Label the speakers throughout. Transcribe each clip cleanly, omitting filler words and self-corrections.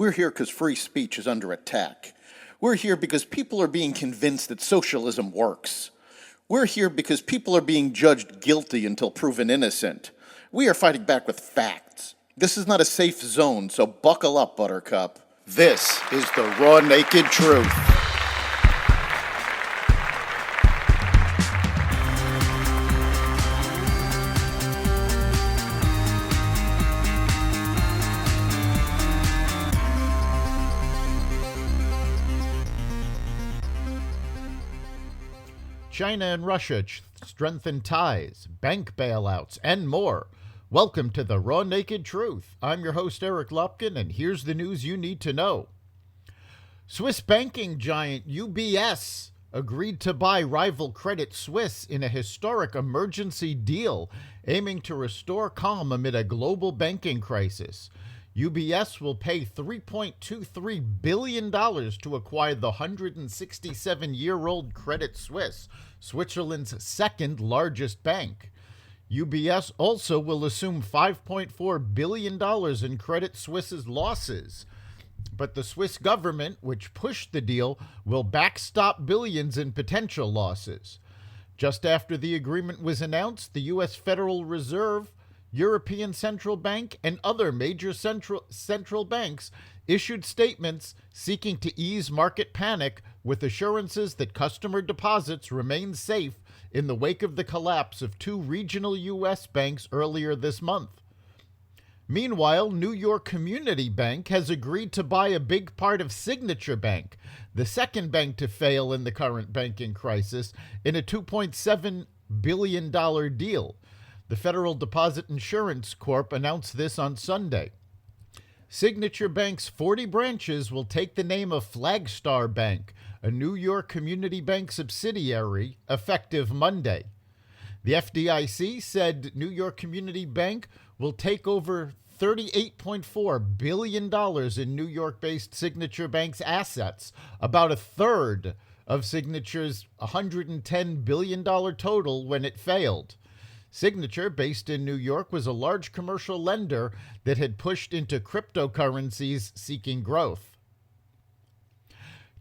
Speaker 1: We're here because free speech is under attack. We're here because people are being convinced that socialism works. We're here because people are being judged guilty until proven innocent. We are fighting back with facts. This is not a safe zone, so buckle up, Buttercup. This is the raw, naked truth.
Speaker 2: China and Russia strengthen ties, bank bailouts, and more. Welcome to the Raw Naked Truth. I'm your host, Eric Lupkin, and here's the news you need to know. Swiss banking giant UBS agreed to buy rival Credit Suisse in a historic emergency deal aiming to restore calm amid a global banking crisis. UBS will pay $3.23 billion to acquire the 167-year-old Credit Suisse, Switzerland's second largest bank. UBS also will assume $5.4 billion in Credit Suisse's losses. But the Swiss government, which pushed the deal, will backstop billions in potential losses. Just after the agreement was announced, the U.S. Federal Reserve, European Central Bank, and other major central banks issued statements seeking to ease market panic with assurances that customer deposits remain safe in the wake of the collapse of two regional U.S. banks earlier this month. Meanwhile, New York Community Bank has agreed to buy a big part of Signature Bank, the second bank to fail in the current banking crisis, in a $2.7 billion deal. The Federal Deposit Insurance Corp announced this on Sunday. Signature Bank's 40 branches will take the name of Flagstar Bank, a New York Community Bank subsidiary, effective Monday. The FDIC said New York Community Bank will take over $38.4 billion in New York-based Signature Bank's assets, about a third of Signature's $110 billion total when it failed. Signature, based in New York, was a large commercial lender that had pushed into cryptocurrencies seeking growth.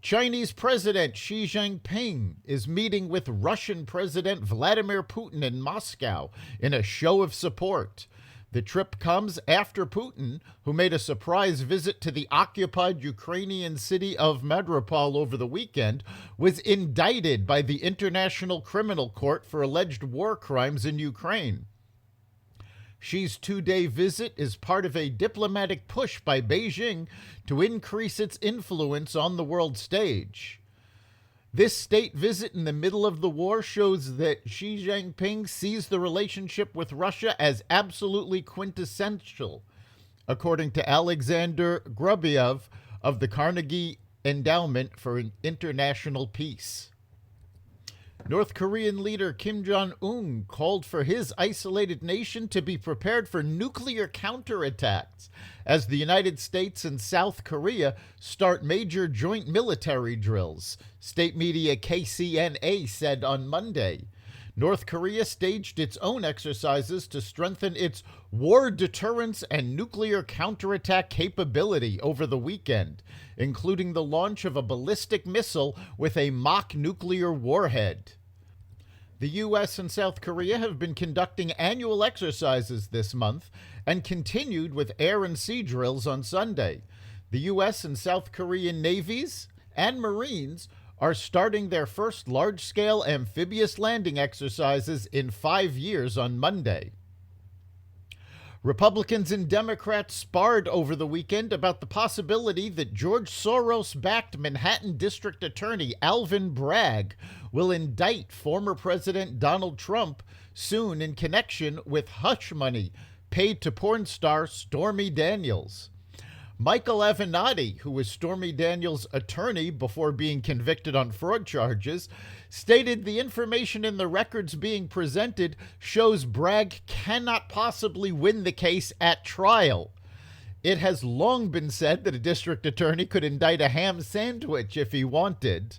Speaker 2: Chinese President Xi Jinping is meeting with Russian President Vladimir Putin in Moscow in a show of support. The trip comes after Putin, who made a surprise visit to the occupied Ukrainian city of Mariupol over the weekend, was indicted by the International Criminal Court for alleged war crimes in Ukraine. Xi's two-day visit is part of a diplomatic push by Beijing to increase its influence on the world stage. This state visit in the middle of the war shows that Xi Jinping sees the relationship with Russia as absolutely quintessential, according to Alexander Grubiev of the Carnegie Endowment for International Peace. North Korean leader Kim Jong-un called for his isolated nation to be prepared for nuclear counterattacks as the United States and South Korea start major joint military drills, state media KCNA said on Monday. North Korea staged its own exercises to strengthen its war deterrence and nuclear counterattack capability over the weekend, including the launch of a ballistic missile with a mock nuclear warhead. The U.S. and South Korea have been conducting annual exercises this month and continued with air and sea drills on Sunday. The U.S. and South Korean navies and Marines are starting their first large-scale amphibious landing exercises in 5 years on Monday. Republicans and Democrats sparred over the weekend about the possibility that George Soros-backed Manhattan District Attorney Alvin Bragg will indict former President Donald Trump soon in connection with hush money paid to porn star Stormy Daniels. Michael Avenatti, who was Stormy Daniels' attorney before being convicted on fraud charges, stated the information in the records being presented shows Bragg cannot possibly win the case at trial. It has long been said that a district attorney could indict a ham sandwich if he wanted.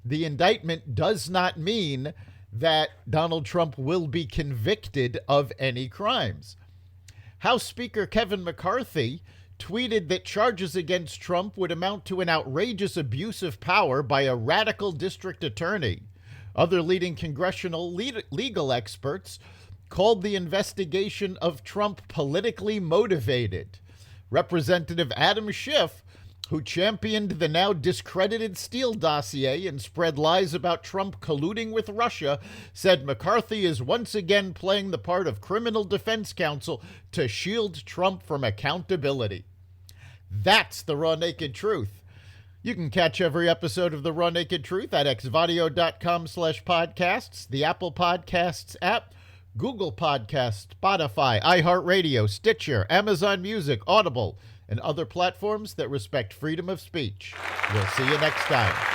Speaker 2: The indictment does not mean that Donald Trump will be convicted of any crimes. House Speaker Kevin McCarthy tweeted that charges against Trump would amount to an outrageous abuse of power by a radical district attorney. Other leading congressional legal experts called the investigation of Trump politically motivated. Representative Adam Schiff, who championed the now discredited Steele dossier and spread lies about Trump colluding with Russia, said McCarthy is once again playing the part of criminal defense counsel to shield Trump from accountability. That's the Raw Naked Truth. You can catch every episode of The Raw Naked Truth at xvadio.com/podcasts, the Apple Podcasts app, Google Podcasts, Spotify, iHeartRadio, Stitcher, Amazon Music, Audible, and other platforms that respect freedom of speech. We'll see you next time.